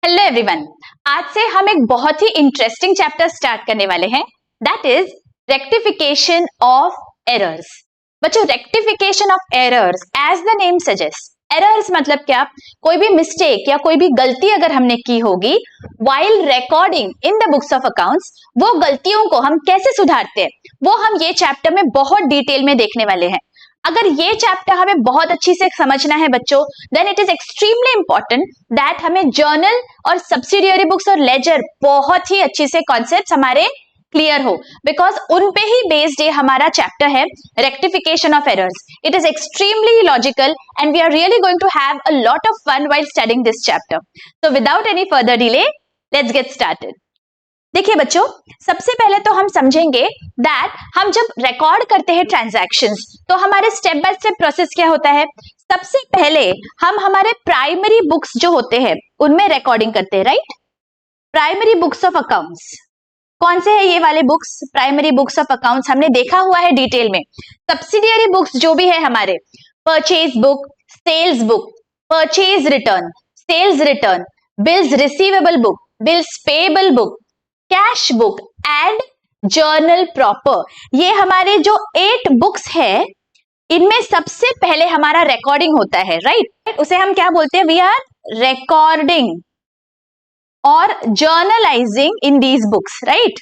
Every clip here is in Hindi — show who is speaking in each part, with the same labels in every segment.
Speaker 1: हेलो एवरीवन, आज से हम एक बहुत ही इंटरेस्टिंग चैप्टर स्टार्ट करने वाले हैं, that is rectification of errors. बच्चों, rectification of errors as the name suggest, errors मतलब क्या? कोई भी मिस्टेक या कोई भी गलती अगर हमने की होगी while recording in the books of accounts, वो गलतियों को हम कैसे सुधारते हैं वो हम ये चैप्टर में बहुत डिटेल में देखने वाले हैं। अगर ये चैप्टर हमें बहुत अच्छी से समझना है बच्चों, then it is extremely important that हमें जर्नल और सब्सिडियरी बुक्स और लेजर बहुत ही अच्छी से कॉन्सेप्ट्स हमारे क्लियर हो, बिकॉज उन पे ही बेस्ड ये हमारा चैप्टर है rectification of errors. It is extremely logical and we are really going to have a lot of fun while studying this chapter. So without any further delay let's get started. देखिए बच्चों, सबसे पहले तो हम समझेंगे दैट हम जब रिकॉर्ड करते हैं ट्रांजैक्शंस तो हमारे स्टेप बाय स्टेप प्रोसेस क्या होता है। सबसे पहले हम हमारे प्राइमरी बुक्स जो होते हैं उनमें रिकॉर्डिंग करते हैं, right? Primary books of accounts कौन से है? ये वाले books primary books of accounts हमने देखा हुआ है डिटेल में। सब्सिडियरी बुक्स जो भी है हमारे, purchase book, sales book, purchase return, sales return, bills receivable book, bills payable book, cash book and journal proper, ये हमारे जो 8 बुक्स है इनमें सबसे पहले हमारा रिकॉर्डिंग होता है, राइट? उसे हम क्या बोलते हैं? वी आर रिकॉर्डिंग और journalising in these books, right?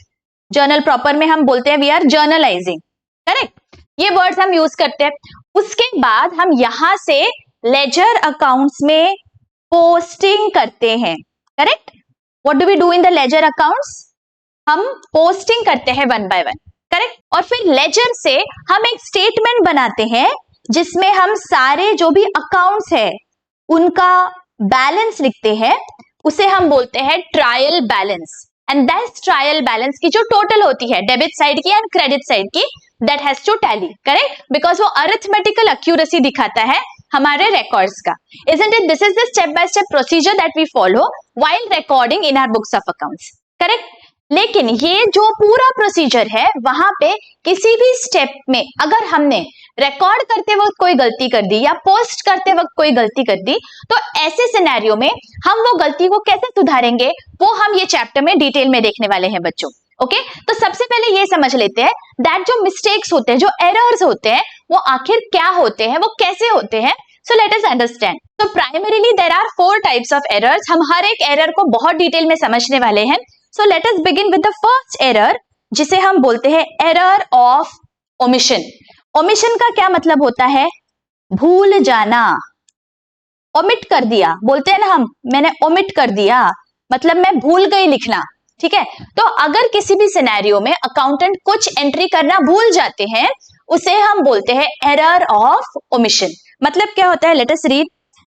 Speaker 1: Journal proper में हम बोलते हैं वी आर जर्नलाइजिंग, करेक्ट? ये वर्ड्स हम यूज करते हैं। उसके बाद हम यहां से लेजर अकाउंट्स में पोस्टिंग करते हैं, correct? What do we do in the ledger accounts? हम पोस्टिंग करते हैं वन बाय वन, करेक्ट? और फिर लेजर से हम एक स्टेटमेंट बनाते हैं जिसमें हम सारे जो भी अकाउंट्स है उनका बैलेंस लिखते हैं, उसे हम बोलते हैं trial balance. And that trial balance की जो टोटल होती है डेबिट साइड की एंड क्रेडिट साइड की, that has to tally, correct? Because वो अरिथमेटिकल एक्यूरेसी दिखाता है हमारे रिकॉर्ड्स का। Isn't it? This is the step by step procedure that we follow while recording in our books of accounts, correct? लेकिन ये जो पूरा प्रोसीजर है वहां पे किसी भी स्टेप में अगर हमने रिकॉर्ड करते वक्त कोई गलती कर दी या पोस्ट करते वक्त कोई गलती कर दी तो ऐसे सिनेरियो में हम वो गलती को कैसे सुधारेंगे वो हम ये चैप्टर में डिटेल में देखने वाले हैं बच्चों। ओके, तो सबसे पहले ये समझ लेते हैं दैट जो मिस्टेक्स होते हैं, जो एरर्स होते हैं, वो आखिर क्या होते हैं, वो कैसे होते हैं। So let us understand. So primarily there are 4 types of errors. हम हर एक एरर को बहुत डिटेल में समझने वाले हैं। So let us begin with the first error, जिसे हम बोलते हैं error of omission. Omission का क्या मतलब होता है? भूल जाना, omit कर दिया, बोलते हैं ना हम, मैंने omit कर दिया, मतलब मैं भूल गई लिखना, ठीक है? तो अगर किसी भी सिनेरियो में अकाउंटेंट कुछ एंट्री करना भूल जाते हैं उसे हम बोलते हैं error of omission. मतलब क्या होता है? Let us read.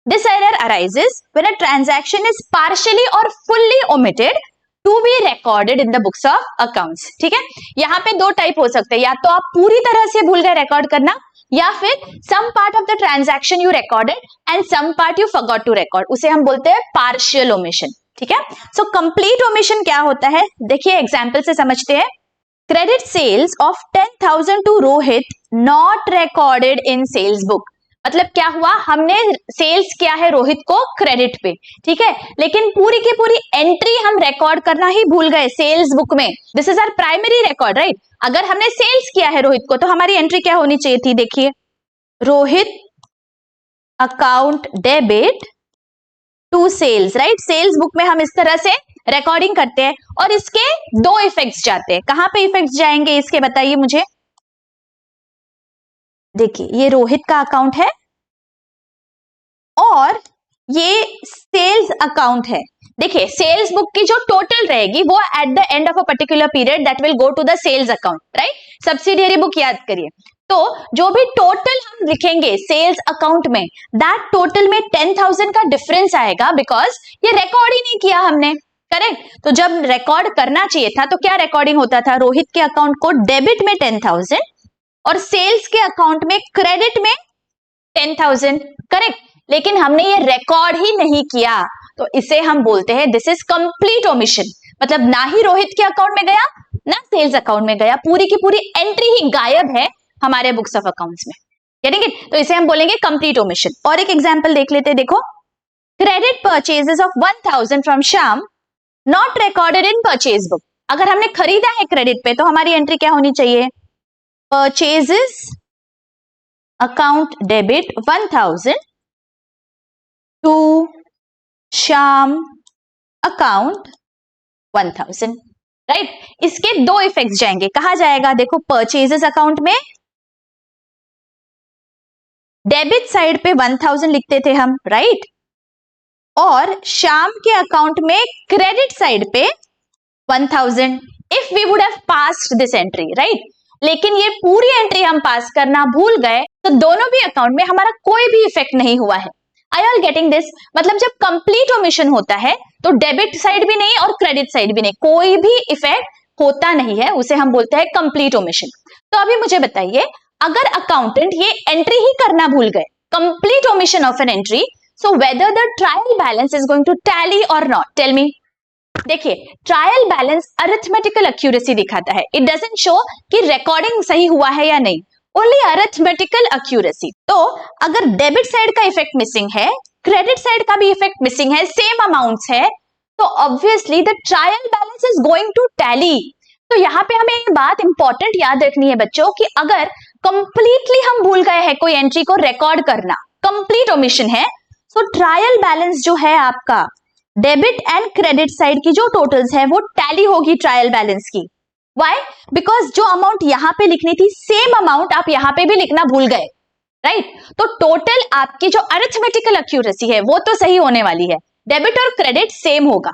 Speaker 1: This error arises when a transaction is partially और fully omitted to be recorded in the books of accounts, ठीक है? यहाँ पे 2 टाइप हो सकते हैं, या तो आप पूरी तरह से भूल गए रिकॉर्ड करना, या फिर some part of the transaction you recorded and some part you forgot to record, उसे हम बोलते हैं पार्शियल ओमिशन, ठीक है? सो कंप्लीट ओमिशन क्या होता है देखिए एग्जाम्पल से समझते हैं। Credit sales of 10,000 to Rohit not recorded in sales book, मतलब क्या हुआ, हमने सेल्स किया है रोहित को क्रेडिट पे, ठीक है, लेकिन पूरी की पूरी एंट्री हम रिकॉर्ड करना ही भूल गए सेल्स बुक में। This is our primary record, right? अगर हमने सेल्स किया है रोहित को तो हमारी एंट्री क्या होनी चाहिए थी? देखिए, Rohit account debit to sales, right? Sales book में हम इस तरह से रिकॉर्डिंग करते हैं और इसके 2 इफेक्ट्स जाते हैं। कहां पे इफेक्ट्स जाएंगे इसके, बताइए मुझे। देखिए, ये रोहित का अकाउंट है और ये सेल्स अकाउंट है। देखिए, सेल्स बुक की जो टोटल रहेगी वो at the end of a particular period that will go to the sales account, right? Subsidiary book याद करिए, तो जो भी टोटल हम लिखेंगे सेल्स अकाउंट में, दैट टोटल में 10,000 का डिफरेंस आएगा, बिकॉज ये रिकॉर्ड ही नहीं किया हमने, करेक्ट? तो जब रिकॉर्ड करना चाहिए था तो क्या रिकॉर्डिंग होता था? रोहित के अकाउंट को डेबिट में 10,000 और सेल्स के अकाउंट में क्रेडिट में 10,000, करेक्ट? लेकिन हमने ये रिकॉर्ड ही नहीं किया, तो इसे हम बोलते हैं दिस इज कंप्लीट ओमिशन। मतलब ना ही रोहित के अकाउंट में गया ना सेल्स अकाउंट में गया, पूरी की पूरी एंट्री ही गायब है हमारे बुक्स ऑफ अकाउंट्स में, गेटिंग इट? तो इसे हम बोलेंगे कंप्लीट ओमिशन। और एक एग्जांपल देख लेते हैं, देखो, credit purchases of 1000 from Shyam not recorded in purchase book. अगर हमने खरीदा है क्रेडिट पे तो हमारी एंट्री क्या होनी चाहिए? Purchases account debit 1000 to Shyam account 1000, right? इसके दो इफेक्ट्स जाएंगे। कहा जाएगा, देखो परचेजेस अकाउंट में डेबिट साइड पे 1000 लिखते थे हम, राइट? और श्याम के अकाउंट में क्रेडिट साइड पे 1000 if we would have passed this entry, right? लेकिन ये पूरी एंट्री हम पास करना भूल गए तो दोनों भी अकाउंट में हमारा कोई भी इफेक्ट नहीं हुआ है। आई ऑल गेटिंग दिस? मतलब जब कंप्लीट ओमिशन होता है तो डेबिट साइड भी नहीं और क्रेडिट साइड भी नहीं, कोई भी इफेक्ट होता नहीं है, उसे हम बोलते हैं कंप्लीट ओमिशन। तो अभी मुझे बताइए, अगर अकाउंटेंट ये एंट्री ही करना भूल गए, complete omission of an entry, so whether the trial balance is going to tally और नॉट? Tell me. देखिए, ट्रायल बैलेंस अरिथमेटिकल एक्यूरेसी दिखाता है, इट डजंट शो कि रिकॉर्डिंग सही हुआ है या नहीं, ओनली अरिथमेटिकल एक्यूरेसी। तो अगर डेबिट साइड का इफेक्ट मिसिंग है, क्रेडिट साइड का भी इफेक्ट मिसिंग है, सेम अमाउंट्स है, तो obviously the trial balance is going to tally. तो यहाँ पे हमें एक बात इंपॉर्टेंट याद रखनी है बच्चों कि अगर कंप्लीटली हम भूल गए हैं कोई एंट्री को रिकॉर्ड करना, कंप्लीट ओमिशन है, तो ट्रायल बैलेंस जो है आपका डेबिट एंड क्रेडिट साइड की जो टोटल्स है वो टैली होगी ट्रायल बैलेंस की। व्हाई? बिकॉज जो अमाउंट यहां पे लिखनी थी सेम अमाउंट आप यहां पे भी लिखना भूल गए, राइट? तो टोटल आपकी जो अरिथमेटिकल एक्यूरेसी है वो तो सही होने वाली है, डेबिट और क्रेडिट सेम होगा।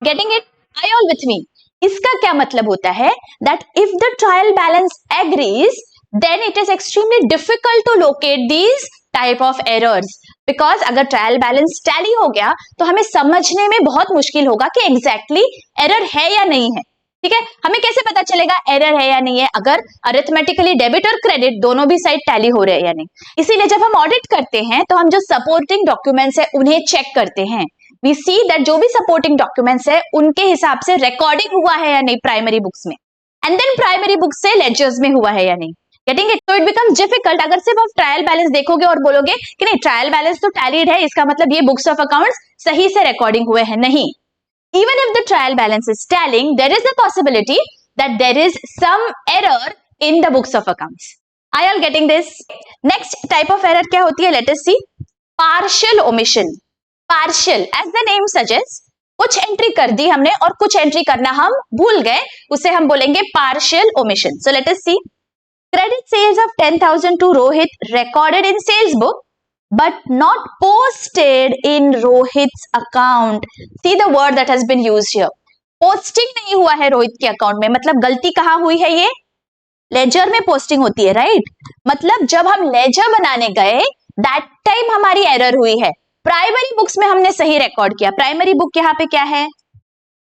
Speaker 1: Getting it? I all with me? इसका क्या मतलब होता है? That if the trial balance agrees then it is extremely difficult to locate these type of errors, because अगर ट्रायल बैलेंस टैली हो गया तो हमें समझने में बहुत मुश्किल होगा कि एग्जैक्टली एरर है या नहीं है। ठीक है, हमें कैसे पता चलेगा एरर है या नहीं है? अगर अरिथमेटिकली डेबिट और क्रेडिट दोनों भी साइड टैली हो रहे हैं या नहीं। इसीलिए जब हम ऑडिट करते हैं तो हम जो सपोर्टिंग डॉक्यूमेंट्स है उन्हें चेक करते हैं। वी सी दैट जो भी सपोर्टिंग डॉक्यूमेंट्स है उनके हिसाब से रिकॉर्डिंग हुआ है या नहीं प्राइमरी बुक्स में, एंड देन प्राइमरी बुक्स से लेजर्स में हुआ है या नहीं। Getting it? तो इट बिकम्स डिफिकल्ट अगर सिर्फ आप ट्रायल बैलेंस देखोगे और बोलोगे कि नहीं ट्रायल बैलेंस तो टैलीड है, इसका मतलब ये बुक्स ऑफ अकाउंट्स सही से रिकॉर्डिंग हुए हैं। नहीं, even if the trial balance is tallying, there is a possibility that there is some error in the books of accounts. Are you all getting this? Next type of error क्या होती है? Let us see. Partial omission. Partial, as the name suggests, कुछ एंट्री कर दी हमने और कुछ एंट्री करना हम भूल गए, उसे हम बोलेंगे partial omission. So let us see. Credit sales of 10,000 to Rohit recorded in sales book but not posted in Rohit's account. See the word that has been used here. Posting नहीं हुआ है रोहित के अकाउंट में, मतलब गलती कहाँ हुई है? ये लेजर में पोस्टिंग होती है, राइट? मतलब जब हम लेजर बनाने गए दैट टाइम हमारी एरर हुई है। प्राइमरी बुक्स में हमने सही रिकॉर्ड किया। प्राइमरी बुक यहाँ पे क्या है?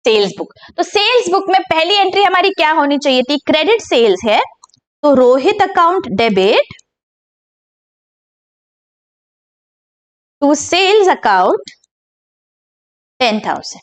Speaker 1: Sales book. तो सेल्स बुक में पहली एंट्री हमारी क्या होनी चाहिए थी? क्रेडिट सेल्स है तो Rohit account debit to sales account 10,000,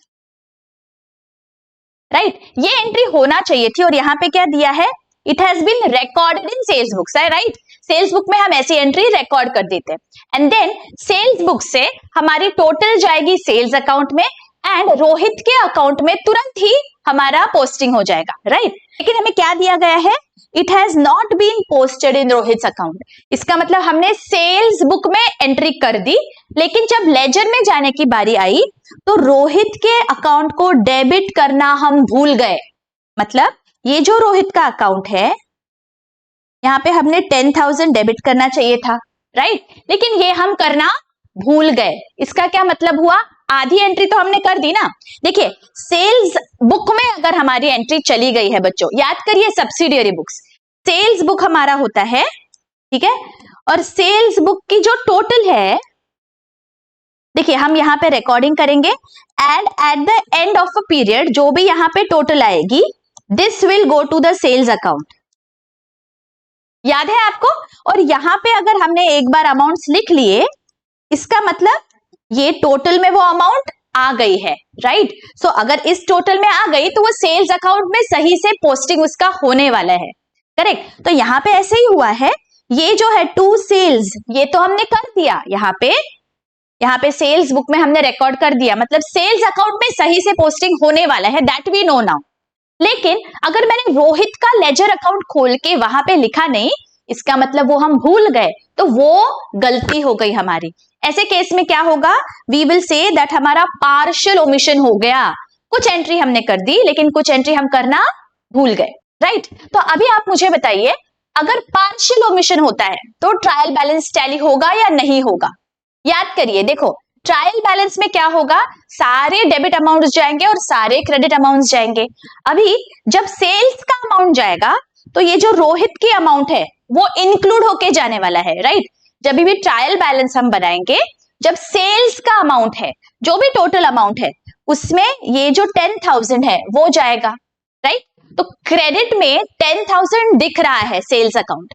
Speaker 1: right? ये एंट्री होना चाहिए थी और यहां पे क्या दिया है? It has been recorded in sales books, right? Sales book में हम ऐसी एंट्री रिकॉर्ड कर देते हैं एंड देन सेल्स बुक से हमारी टोटल जाएगी सेल्स अकाउंट में एंड रोहित के अकाउंट में तुरंत ही हमारा पोस्टिंग हो जाएगा, राइट? लेकिन हमें क्या दिया गया है? It has not been posted in Rohit account. इसका मतलब हमने सेल्स बुक में एंट्री कर दी, लेकिन जब लेजर में जाने की बारी आई तो रोहित के अकाउंट को डेबिट करना हम भूल गए। मतलब ये जो रोहित का अकाउंट है यहाँ पे हमने 10,000 डेबिट करना चाहिए था, राइट? लेकिन ये हम करना भूल गए। इसका क्या मतलब हुआ? आधी एंट्री तो हमने कर दी ना। देखिए, सेल्स बुक में अगर हमारी एंट्री चली गई है बच्चों, याद करिए सब्सिडियरी बुक्स, सेल्स बुक हमारा होता है, ठीक है? और सेल्स बुक की जो टोटल है, देखिए हम यहाँ पे रिकॉर्डिंग करेंगे and at the end of a period जो भी यहाँ पे टोटल आएगी this will go to the sales account. याद है आपको? और यहाँ पे अगर हमने एक बार अमाउंट्स लिख लिए, इसका मतलब ये टोटल में वो अमाउंट आ गई है, राइट? सो अगर इस टोटल में आ गई तो वो सेल्स अकाउंट में सही से पोस्टिंग उसका होने वाला है, करेक्ट? तो यहाँ पे ऐसे ही हुआ है, ये जो है टू सेल्स ये तो हमने कर दिया यहाँ पे, यहाँ पे सेल्स बुक में हमने रिकॉर्ड कर दिया, मतलब सेल्स अकाउंट में सही से पोस्टिंग होने वाला है, दैट वी नो नाउ। लेकिन अगर मैंने रोहित का लेजर अकाउंट खोल के वहां पे लिखा नहीं, इसका मतलब वो हम भूल गए, तो वो गलती हो गई हमारी। ऐसे केस में क्या होगा, वी विल से दैट हमारा पार्शियल ओमिशन हो गया। कुछ एंट्री हमने कर दी लेकिन कुछ एंट्री हम करना भूल गए, राइट। तो अभी आप मुझे बताइए, अगर पार्शियल ओमिशन होता है तो ट्रायल बैलेंस टैली होगा या नहीं होगा? याद करिए, देखो ट्रायल बैलेंस में क्या होगा, सारे डेबिट अमाउंट्स जाएंगे और सारे क्रेडिट अमाउंट्स जाएंगे। अभी जब सेल्स का अमाउंट जाएगा तो ये जो रोहित की अमाउंट है वो इंक्लूड होके जाने वाला है, राइट। जब भी ट्रायल बैलेंस हम बनाएंगे, जब सेल्स का अमाउंट है, जो भी टोटल अमाउंट है, उसमें ये जो 10,000 है वो जाएगा, राइट। तो क्रेडिट में 10,000 दिख रहा है सेल्स अकाउंट,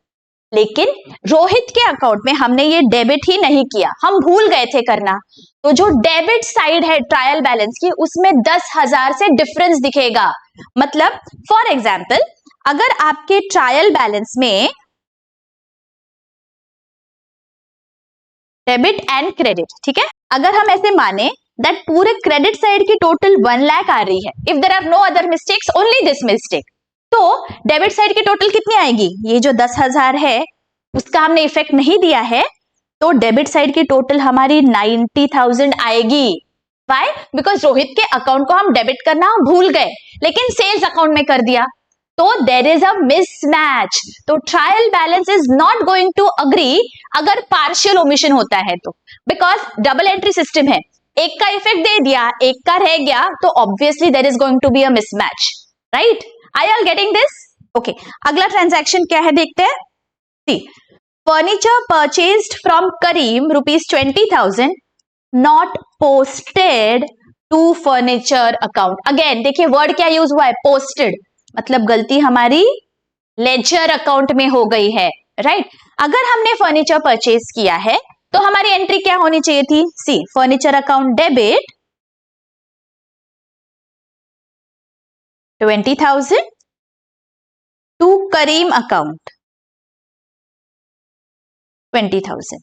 Speaker 1: लेकिन रोहित के अकाउंट में हमने ये डेबिट ही नहीं किया, हम भूल गए थे करना। तो जो डेबिट साइड है ट्रायल बैलेंस की, उसमें 10,000 से डिफरेंस दिखेगा। मतलब फॉर एग्जाम्पल, अगर आपके ट्रायल बैलेंस में डेबिट एंड क्रेडिट, ठीक है, अगर हम ऐसे माने दैट पूरे क्रेडिट साइड की टोटल 1 लाख आ रही है, if there are no other mistakes, only this mistake, तो डेबिट साइड की टोटल कितनी आएगी? ये जो 10,000 है उसका हमने इफेक्ट नहीं दिया है, तो डेबिट साइड की टोटल हमारी 90,000 आएगी। व्हाई? बिकॉज रोहित के अकाउंट को हम डेबिट करना भूल गए लेकिन सेल्स अकाउंट में कर दिया, तो देर इज अ मिसमैच। तो trial balance is not going to agree अगर पार्शियल ओमिशन होता है तो, बिकॉज डबल एंट्री सिस्टम है, एक का इफेक्ट दे दिया, एक का रह गया, तो obviously there is going to be a mismatch, right. Are you all getting this? Okay, अगला ट्रांजैक्शन क्या है देखते हैं। See, furniture purchased from Karim ₹20,000 not posted to furniture account. Again देखिए वर्ड क्या यूज हुआ है, पोस्टेड, मतलब गलती हमारी लेजर अकाउंट में हो गई है, राइट। अगर हमने फर्नीचर परचेज किया है तो हमारी एंट्री क्या होनी चाहिए थी? See, furniture account debit 20,000 to Karim account 20,000।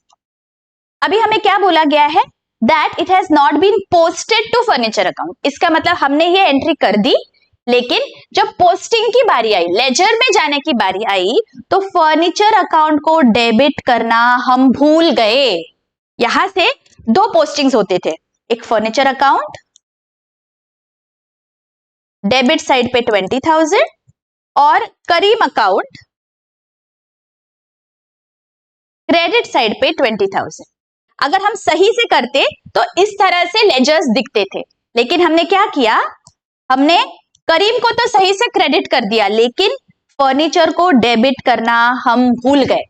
Speaker 1: अभी हमें क्या बोला गया है, that it has not been posted to furniture account. इसका मतलब हमने ये एंट्री कर दी, लेकिन जब पोस्टिंग की बारी आई, लेजर में जाने की बारी आई, तो फर्नीचर अकाउंट को डेबिट करना हम भूल गए। यहां से दो पोस्टिंग्स होते थे, एक फर्नीचर अकाउंट डेबिट साइड पे 20,000 और करीम अकाउंट क्रेडिट साइड पे 20,000। अगर हम सही से करते तो इस तरह से लेजर्स दिखते थे, लेकिन हमने क्या किया, हमने करीम को तो सही से क्रेडिट कर दिया लेकिन फर्नीचर को डेबिट करना हम भूल गए।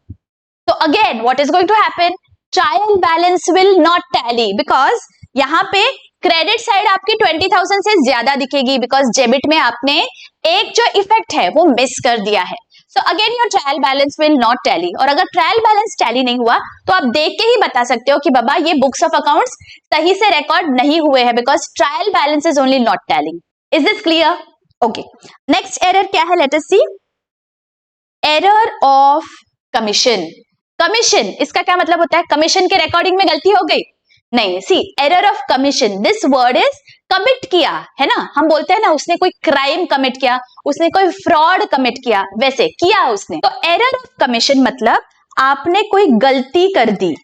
Speaker 1: तो again what is going to happen, trial balance will not tally, because यहाँ पे क्रेडिट साइड आपकी 20,000 से ज्यादा दिखेगी, बिकॉज डेबिट में आपने एक जो इफेक्ट है वो मिस कर दिया है। So again your trial balance will not tally. और अगर ट्रायल बैलेंस टैली नहीं हुआ तो आप देख के ही बता सकते हो कि बाबा ये बुक्स ऑफ अकाउंट्स सही से रिकॉर्ड नहीं हुए हैं, because trial balance is only not tallying. Is this clear? Okay, next error क्या है, let us see. Error of commission. Commission, इसका क्या मतलब होता है? कमीशन के रिकॉर्डिंग में गलती हो गई? नहीं, see, error of commission, this word is commit किया है ना, हम बोलते हैं ना उसने कोई क्राइम कमिट किया, उसने कोई फ्रॉड कमिट किया, वैसे किया उसने। तो एरर ऑफ कमीशन मतलब आपने कोई गलती कर दी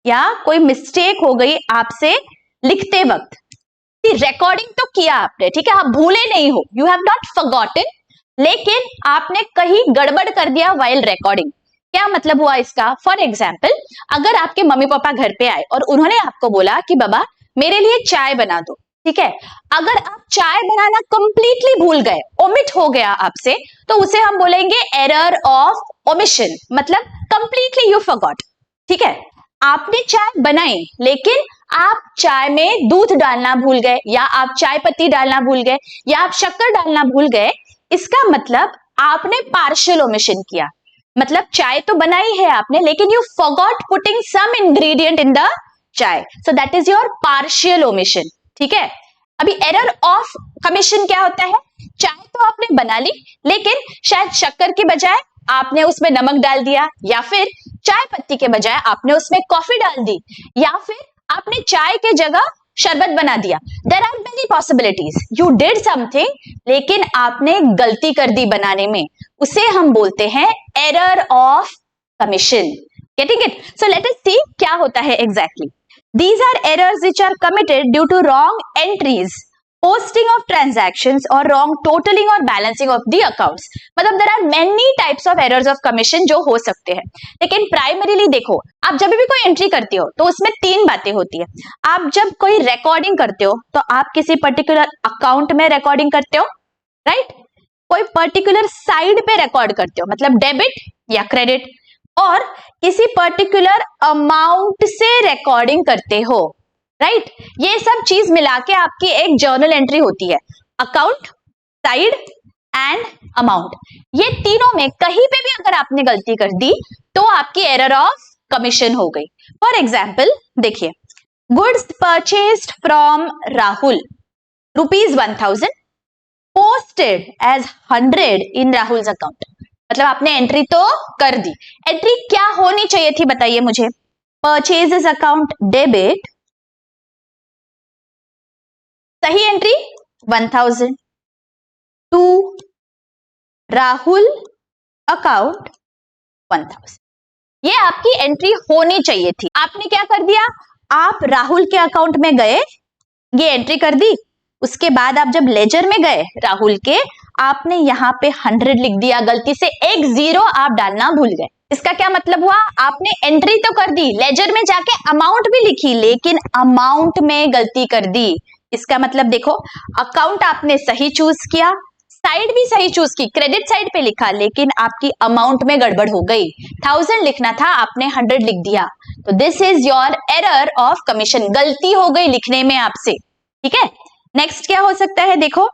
Speaker 1: या कोई मिस्टेक हो गई आपसे लिखते वक्त। रिकॉर्डिंग तो किया आपने, ठीक है, आप भूले नहीं हो, यू हैव नॉट फॉरगॉटन, लेकिन आपने कहीं गड़बड़ कर दिया वाइल रिकॉर्डिंग। क्या मतलब हुआ इसका? फॉर एग्जाम्पल, अगर आपके मम्मी पापा घर पे आए और उन्होंने आपको बोला कि बाबा मेरे लिए चाय बना दो, ठीक है, अगर आप चाय बनाना कंप्लीटली भूल गए, ओमिट हो गया आपसे, तो उसे हम बोलेंगे एरर ऑफ ओमिशन, मतलब कंप्लीटली यू फॉरगॉट, ठीक है। आपने चाय बनाई लेकिन आप चाय में दूध डालना भूल गए, या आप चाय पत्ती डालना भूल गए, या आप शक्कर डालना भूल गए, इसका मतलब आपने पार्शियल ओमिशन किया। मतलब चाय तो बनाई है आपने लेकिन you forgot putting some ingredient in the chai, so that is your partial omission, ठीक है। अभी एरर ऑफ कमीशन क्या होता है? चाय तो आपने बना ली लेकिन शायद शक्कर के बजाय आपने उसमें नमक डाल दिया, या फिर चाय पत्ती के बजाय आपने उसमें कॉफी डाल दी, या फिर आपने चाय के जगह शरबत बना दिया। There are many possibilities, you did something लेकिन आपने गलती कर दी बनाने में, उसे हम बोलते हैं error of commission. Getting it? So let us see क्या होता है exactly. These are errors which are committed due to wrong entries, posting of transactions or wrong totaling or balancing of the accounts. मतलब there are many types of errors of commission जो हो सकते हैं, लेकिन प्राइमरीली देखो, आप जब भी कोई एंट्री करते हो तो उसमें तीन बातें होती है। आप जब कोई रिकॉर्डिंग करते हो तो आप किसी पर्टिकुलर अकाउंट में रिकॉर्डिंग करते हो, राइट? कोई पर्टिकुलर साइड पे रिकॉर्ड करते हो, मतलब डेबिट या क्रेडिट, और किसी पर्टिकुलर अमाउंट से रिकॉर्डिंग करते हो, राइट? ये सब चीज मिला के आपकी एक जर्नल एंट्री होती है, अकाउंट, साइड एंड अमाउंट। ये तीनों में कहीं पे भी अगर आपने गलती कर दी तो आपकी एरर ऑफ कमीशन हो गई। फॉर एग्जाम्पल देखिए, goods purchased from Rahul ₹1000 posted as 100 in Rahul's account. मतलब आपने एंट्री तो कर दी, एंट्री क्या होनी चाहिए थी बताइए मुझे? परचेजेस अकाउंट डेबिट, सही एंट्री 1000 टू राहुल अकाउंट 1000, ये आपकी एंट्री होनी चाहिए थी। आपने क्या कर दिया? आप राहुल के अकाउंट में गए, ये एंट्री कर दी, उसके बाद आप जब लेजर में गए राहुल के, आपने यहाँ पे 100 लिख दिया, गलती से एक 0 आप डालना भूल गए। इसका क्या मतलब हुआ? आपने एंट्री तो कर दी, लेजर में जाके अमाउंट भी लिखी, लेकिन अमाउंट में गलती कर दी। इसका मतलब देखो, अकाउंट आपने सही चूज किया, साइड भी सही चूज की, क्रेडिट साइड पे लिखा, लेकिन आपकी अमाउंट में गड़बड़ हो गई। 1000 लिखना था, आपने 100 लिख दिया, तो this is your error of commission, गलती हो गई लिखने में आपसे। ठीक है, नेक्स्ट क्या हो सकता है देखो,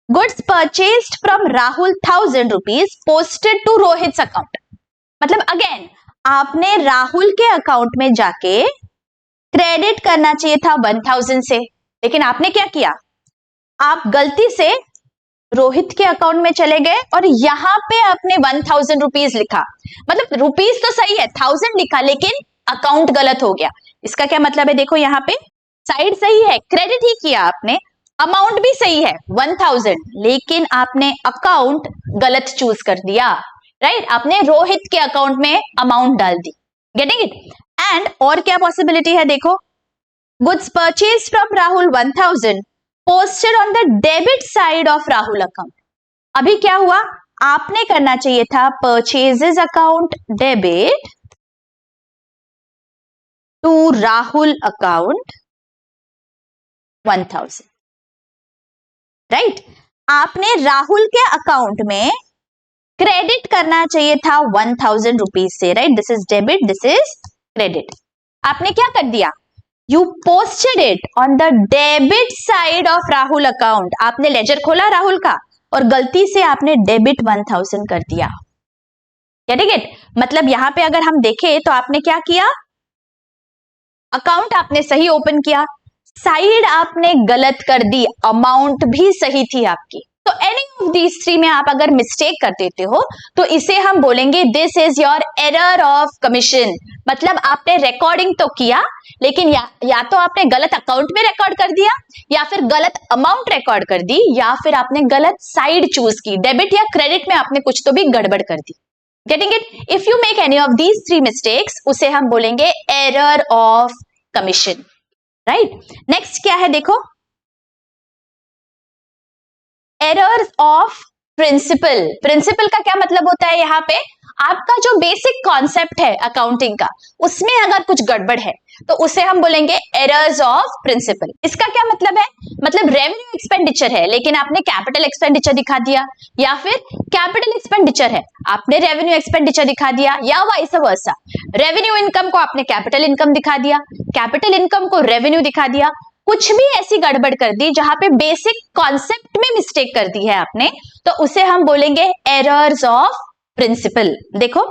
Speaker 1: goods purchased from Rahul 1000 rupees posted to Rohit account. मतलब अगेन आपने राहुल के अकाउंट में जाके क्रेडिट करना चाहिए था 1000 से, लेकिन आपने क्या किया? आप गलती से रोहित के अकाउंट में चले गए और यहां पे आपने 1000 रुपीज लिखा। मतलब रुपीज तो सही है, 1000 लिखा, लेकिन अकाउंट गलत हो गया। इसका क्या मतलब है? देखो यहाँ पे साइड सही है, क्रेडिट ही किया आपने, अमाउंट भी सही है 1000, लेकिन आपने अकाउंट गलत चूज कर दिया, राइट? आपने रोहित के अकाउंट में अमाउंट डाल दी। Getting it? एंड और क्या पॉसिबिलिटी है देखो, goods purchase from Rahul 1000 posted on the debit side of Rahul account. अभी क्या हुआ? आपने करना चाहिए था purchases account debit to Rahul account 1000, right? आपने राहुल के अकाउंट में क्रेडिट करना चाहिए था 1000 रुपीज से, right? This is debit, this is credit. आपने क्या कर दिया? You posted it on the debit side of Rahul account. आपने लेजर खोला राहुल का और गलती से आपने डेबिट 1000 कर दिया। Getting it? मतलब यहां पे अगर हम देखें तो आपने क्या किया? अकाउंट आपने सही ओपन किया, साइड आपने गलत कर दी, अमाउंट भी सही थी आपकी। तो एनी ऑफ दीज थ्री में आप अगर मिस्टेक कर देते हो तो इसे हम बोलेंगे this is your error of commission. मतलब आपने रिकॉर्डिंग तो किया, लेकिन या तो आपने गलत अकाउंट में रिकॉर्ड कर दिया, या फिर गलत अमाउंट रिकॉर्ड कर दी, या फिर आपने गलत साइड चूज की, डेबिट या क्रेडिट में आपने कुछ तो भी गड़बड़ कर दी। Getting it? If you make any of these three mistakes, उसे हम बोलेंगे error of commission, right? Next क्या है देखो, एरर्स ऑफ प्रिंसिपल। प्रिंसिपल का क्या मतलब होता है? यहाँ पे आपका जो बेसिक कॉन्सेप्ट है अकाउंटिंग का, उसमें अगर कुछ गड़बड़ है तो उसे हम बोलेंगे एरर्स ऑफ प्रिंसिपल। इसका क्या मतलब है? मतलब रेवेन्यू एक्सपेंडिचर है लेकिन आपने कैपिटल एक्सपेंडिचर दिखा दिया, या फिर कैपिटल एक्सपेंडिचर है आपने रेवेन्यू एक्सपेंडिचर दिखा दिया, या वाइस वर्सा, रेवेन्यू इनकम को आपने कैपिटल इनकम दिखा दिया, कैपिटल इनकम को रेवेन्यू दिखा दिया। कुछ भी ऐसी गड़बड़ कर दी जहां पे बेसिक कॉन्सेप्ट में मिस्टेक कर दी है आपने, तो उसे हम बोलेंगे एरर्स ऑफ प्रिंसिपल। देखो,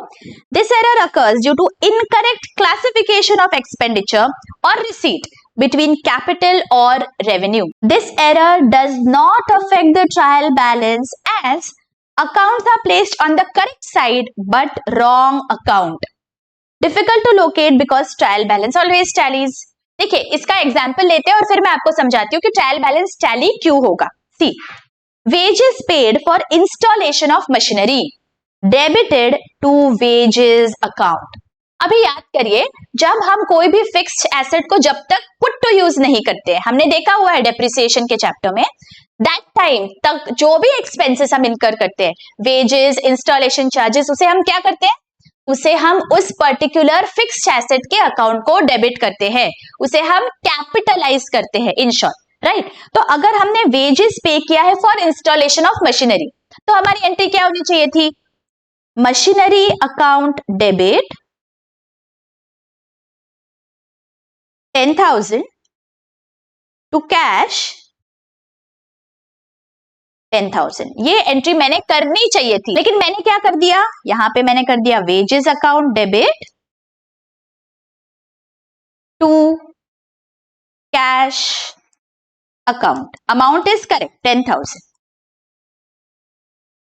Speaker 1: this error occurs due to incorrect classification of expenditure or receipt between capital or revenue. This error does not affect the trial balance as accounts are placed on the correct side but wrong account. Difficult to locate because trial balance always tallies. देखिए इसका एग्जाम्पल लेते हैं और फिर मैं आपको समझाती हूँ कि ट्रायल बैलेंस टैली क्यों होगा। सी, wages paid for installation of machinery debited to wages account। अभी याद करिए, जब हम कोई भी फिक्स्ड एसेट को जब तक पुट टू यूज नहीं करते हैं, हमने देखा हुआ है डेप्रिसिएशन के चैप्टर में, दैट टाइम तक जो भी एक्सपेंसेस हम इनकर करते हैं, वेजेस, इंस्टॉलेशन चार्जेस, उसे हम क्या करते हैं, उसे हम उस पर्टिकुलर फिक्स्ड एसेट के अकाउंट को डेबिट करते हैं, उसे हम कैपिटलाइज करते हैं इन शॉर्ट, राइट। तो अगर हमने वेजेस पे किया है फॉर इंस्टॉलेशन ऑफ मशीनरी, तो हमारी एंट्री क्या होनी चाहिए थी, machinery account debit 10,000 to cash 10,000। ये एंट्री मैंने करनी चाहिए थी, लेकिन मैंने क्या कर दिया, यहां पे मैंने कर दिया wages account debit to cash account, amount is correct 10,000।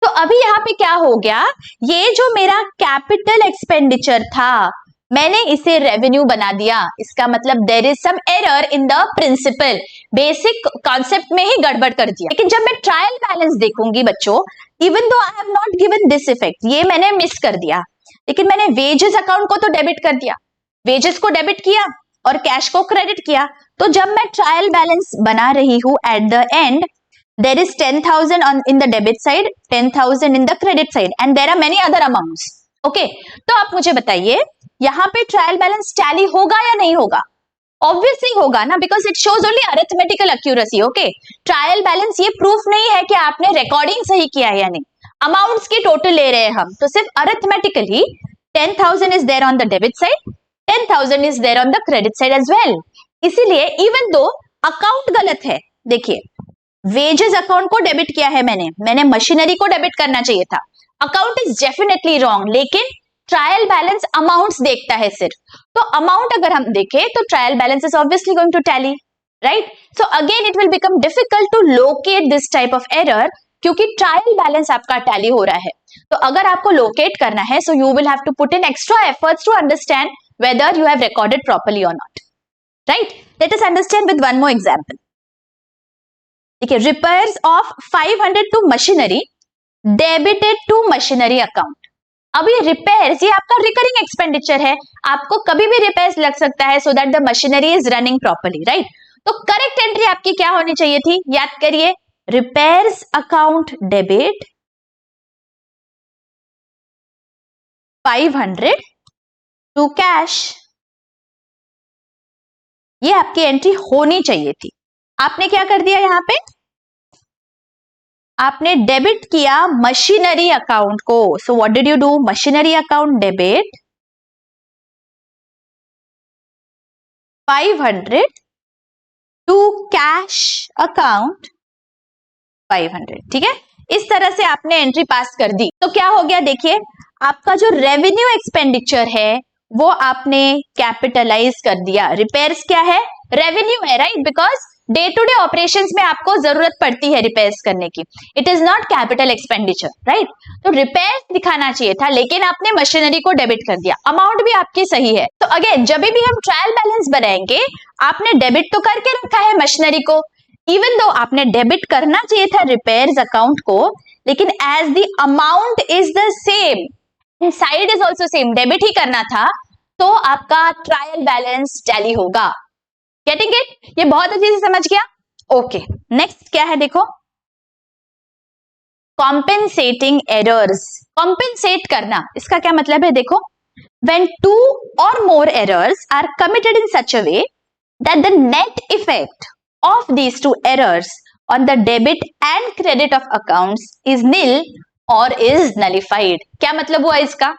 Speaker 1: तो अभी यहां पे क्या हो गया, ये जो मेरा कैपिटल एक्सपेंडिचर था मैंने इसे रेवेन्यू बना दिया। इसका मतलब there is some error in the principle, basic concept में ही गड़बड़ कर दिया। लेकिन जब मैं ट्रायल बैलेंस देखूंगी बच्चों, even though I have not given this effect, ये मैंने मिस कर दिया, लेकिन मैंने वेजेस अकाउंट को तो डेबिट कर दिया, वेजेस को डेबिट किया और कैश को क्रेडिट किया। तो जब मैं ट्रायल बैलेंस बना रही हूं, eight the and there is 10,000 on in the debit side, 10,000 in the credit side, and there are many other amounts. Okay, तो आप मुझे बताइए यहाँ पे ट्रायल बैलेंस टैली होगा या नहीं होगा? ऑब्वियसली होगा ना, because it shows only arithmetical accuracy. Okay, trial balance ये प्रूफ नहीं है कि आपने रिकॉर्डिंग सही किया है या नहीं, अमाउंट्स की टोटल ले रहे हैं हम, तो सिर्फ arithmetically 10,000 is there on the debit side, 10,000 is there on the credit side as well. इसीलिए इवन दो अकाउंट गलत है, देखिए वेजेस अकाउंट को डेबिट किया है मैंने मशीनरी को डेबिट करना चाहिए था, अकाउंट इज डेफिनेटली रॉन्ग, लेकिन ट्रायल बैलेंस अमाउंट्स देखता है सिर्फ। तो अमाउंट अगर हम देखें तो trial balance is obviously going to tally, right. So again it will become difficult to locate this type of error, क्योंकि ट्रायल बैलेंस आपका टैली हो रहा है। तो अगर आपको लोकेट करना है, so you will have to put in extra efforts to understand whether you have recorded properly और not, right. Let us understand with one more example. देखिए, repairs of 500 to machinery debited to machinery account. अब ये रिपेयर्स, ये आपका रिकरिंग एक्सपेंडिचर है, आपको कभी भी रिपेयर्स लग सकता है, so that the machinery is running properly, right. तो करेक्ट एंट्री आपकी क्या होनी चाहिए थी, याद करिए, repairs account debit 500 to cash, ये आपकी एंट्री होनी चाहिए थी। आपने क्या कर दिया, यहां पे आपने डेबिट किया मशीनरी अकाउंट को। So what did you do, machinery account debit 500 to cash account 500, ठीक है। इस तरह से आपने एंट्री पास कर दी। तो क्या हो गया, देखिए आपका जो रेवेन्यू एक्सपेंडिचर है वो आपने कैपिटलाइज कर दिया। रिपेयर्स क्या है, रेवेन्यू है, right, because day to day operations में आपको जरूरत पड़ती है रिपेयर्स करने की, it is not capital expenditure, right. तो रिपेयर्स दिखाना चाहिए था, लेकिन आपने मशीनरी को डेबिट कर दिया, अमाउंट भी आपकी सही है। तो अगेन जब भी हम ट्रायल बैलेंस बनाएंगे, आपने डेबिट तो करके रखा है मशीनरी को, इवन दो आपने डेबिट करना चाहिए था रिपेयर्स अकाउंट को, लेकिन as the amount is the same, side is also same, debit ही करना था, तो आपका ट्रायल बैलेंस टैली होगा। गेटिंग इट, ये बहुत अच्छे से समझ गया। ओके, नेक्स्ट क्या है, देखो कॉम्पेंसेटिंग एरर्स। कॉम्पेंसेट करना, इसका क्या मतलब है, देखो when two or more errors are committed in such a way that the net effect of these two errors on the debit and credit of accounts is nil or is nullified। क्या मतलब हुआ इसका,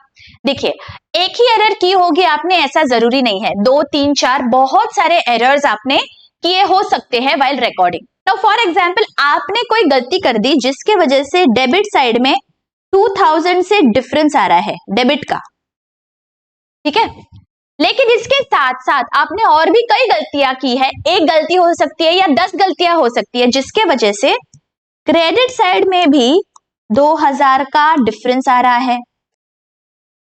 Speaker 1: देखिए एक ही एरर की होगी आपने, ऐसा जरूरी नहीं है, 2, 3, 4 बहुत सारे एरर्स आपने किए हो सकते हैं व्हाइल रिकॉर्डिंग। तो फॉर एग्जांपल आपने कोई गलती कर दी जिसके वजह से डेबिट साइड में 2000 से डिफरेंस आ रहा है डेबिट का, ठीक है, लेकिन इसके साथ साथ आपने और भी कई गलतियां की है, एक गलती हो सकती है या 10 गलतियां हो सकती है, जिसके वजह से क्रेडिट साइड में भी 2000 का डिफरेंस आ रहा है।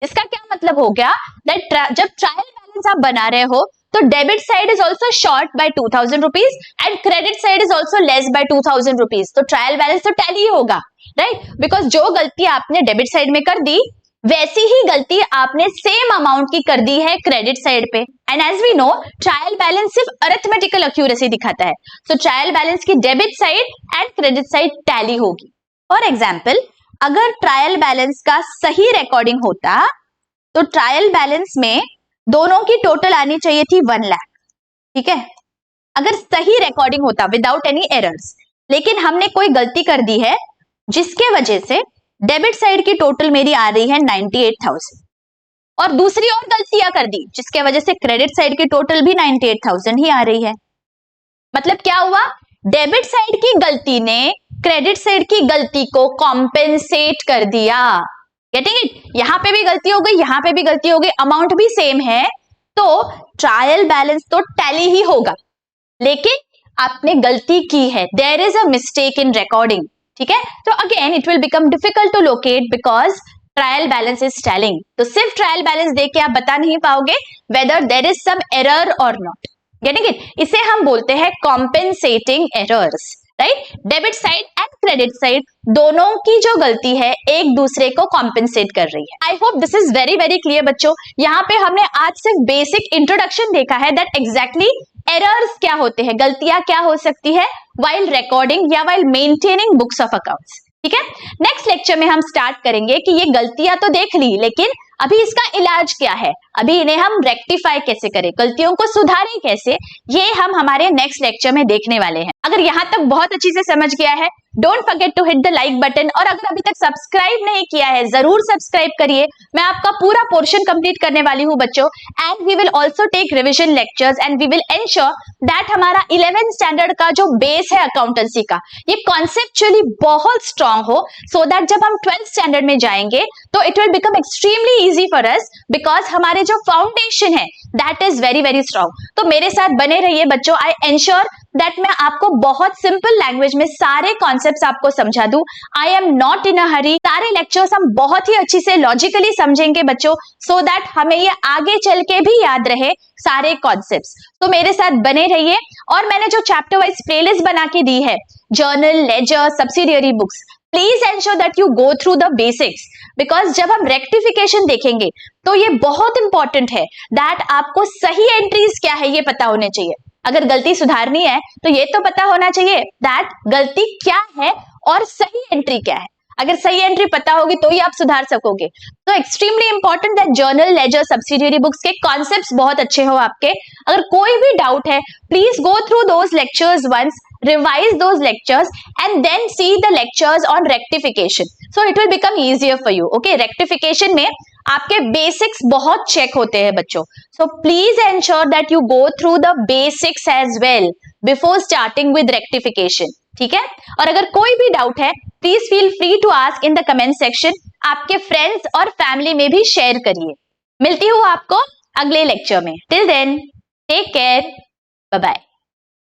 Speaker 1: इसका क्या मतलब हो गया, दैट जब ट्रायल बैलेंस आप बना रहे हो तो debit side is also short by 2000 rupees and credit side is also less by 2000 rupees. तो ट्रायल बैलेंस तो टैली ही होगा, राइट? बिकॉज जो गलती आपने डेबिट साइड में कर दी वैसी ही गलती आपने सेम अमाउंट की कर दी है क्रेडिट साइड पे। And as we know trial balance सिर्फ अरिथमेटिकल एक्यूरेसी दिखाता है, सो ट्रायल बैलेंस की debit side and credit side tally होगी। फॉर एग्जाम्पल, अगर ट्रायल बैलेंस का सही रिकॉर्डिंग होता तो ट्रायल बैलेंस में दोनों की टोटल आनी चाहिए थी 1 लाख, ठीक है, अगर सही रिकॉर्डिंग होता विदाउट एनी एरर्स। लेकिन हमने कोई गलती कर दी है जिसके वजह से डेबिट साइड की टोटल मेरी आ रही है 98,000 और दूसरी और गलतियां कर दी जिसके वजह से क्रेडिट साइड की टोटल भी 98,000 ही आ रही है। मतलब क्या हुआ, डेबिट साइड की गलती ने क्रेडिट साइड की गलती को कॉम्पेंसेट कर दिया। Getting it? यहां पे भी गलती हो गई, यहां पे भी गलती हो गई, अमाउंट भी सेम है, तो ट्रायल बैलेंस तो टैली ही होगा। लेकिन आपने गलती की है, there is a mistake in recording, ठीक है? तो again it will become difficult to locate because trial balance is tallying. तो सिर्फ ट्रायल बैलेंस देख के आप बता नहीं पाओगे whether there is some error और नॉट। Getting it? इसे हम बोलते हैं compensating errors, right? Debit side and credit side दोनों की जो गलती है एक दूसरे को कॉम्पेंसेट कर रही है। I hope this is very very clear बच्चों। यहाँ पे हमने आज सिर्फ बेसिक इंट्रोडक्शन देखा है दैट एग्जैक्टली एरर्स क्या होते हैं, गलतियां क्या हो सकती है while recording या while maintaining books of accounts, ठीक है? नेक्स्ट लेक्चर में हम स्टार्ट करेंगे कि ये गलतियां तो देख ली लेकिन अभी इसका इलाज क्या है, अभी इन्हें हम रेक्टिफाई कैसे करें, गलतियों को सुधारें कैसे, ये हम हमारे नेक्स्ट लेक्चर में देखने वाले हैं। अगर यहां तक बहुत अच्छी से समझ गया है, don't forget to hit the like button, और अगर अभी तक सब्सक्राइब नहीं किया है जरूर सब्सक्राइब करिए। मैं आपका पूरा पोर्शन कंप्लीट करने वाली हूं बच्चों, and we will also take revision lectures and we will ensure that हमारा 11th स्टैंडर्ड का जो बेस है अकाउंटेंसी का, ये कॉन्सेप्चुअली बहुत स्ट्रांग हो, सो दैट जब हम 12th स्टैंडर्ड में जाएंगे तो it will become extremely easy for us because हमारे जो फाउंडेशन है that is very very strong. तो मेरे साथ बने रहिए बच्चों, आई एंश्योर दैट मैं आपको बहुत सिंपल लैंग्वेज में सारे कॉन्सेप्ट्स आपको समझा दूं। आई एम नॉट इन अ हरी, सारे लेक्चर्स हम बहुत ही अच्छी से लॉजिकली समझेंगे बच्चों, सो दैट हमें ये आगे चल के भी याद रहे सारे कॉन्सेप्ट्स। तो मेरे साथ बने रहिए, और मैंने जो चैप्टर वाइज प्लेलिस्ट बना के दी है, journal, ledger, subsidiary books, please ensure that you go through the basics, because जब हम रेक्टिफिकेशन देखेंगे तो ये बहुत इंपॉर्टेंट है दैट आपको सही एंट्रीज क्या है ये पता होने चाहिए। अगर गलती सुधारनी है तो ये तो पता होना चाहिए दैट गलती क्या है और सही एंट्री क्या है। अगर सही एंट्री पता होगी तो ही आप सुधार सकोगे। तो extremely important that journal, ledger, subsidiary books के कॉन्सेप्ट्स बहुत अच्छे हो आपके। अगर कोई भी डाउट है please go through those lectures once, revise those lectures and then see the lectures on rectification, so it will become easier for you. Okay, rectification में आपके बेसिक्स बहुत चेक होते हैं बच्चों, so please ensure that you go through the basics as well before starting with rectification, ठीक है? और अगर कोई भी डाउट है please feel free to ask in the comment section, आपके फ्रेंड्स और फैमिली में भी शेयर करिए। मिलती हूँ आपको अगले लेक्चर में, till then take care, bye bye.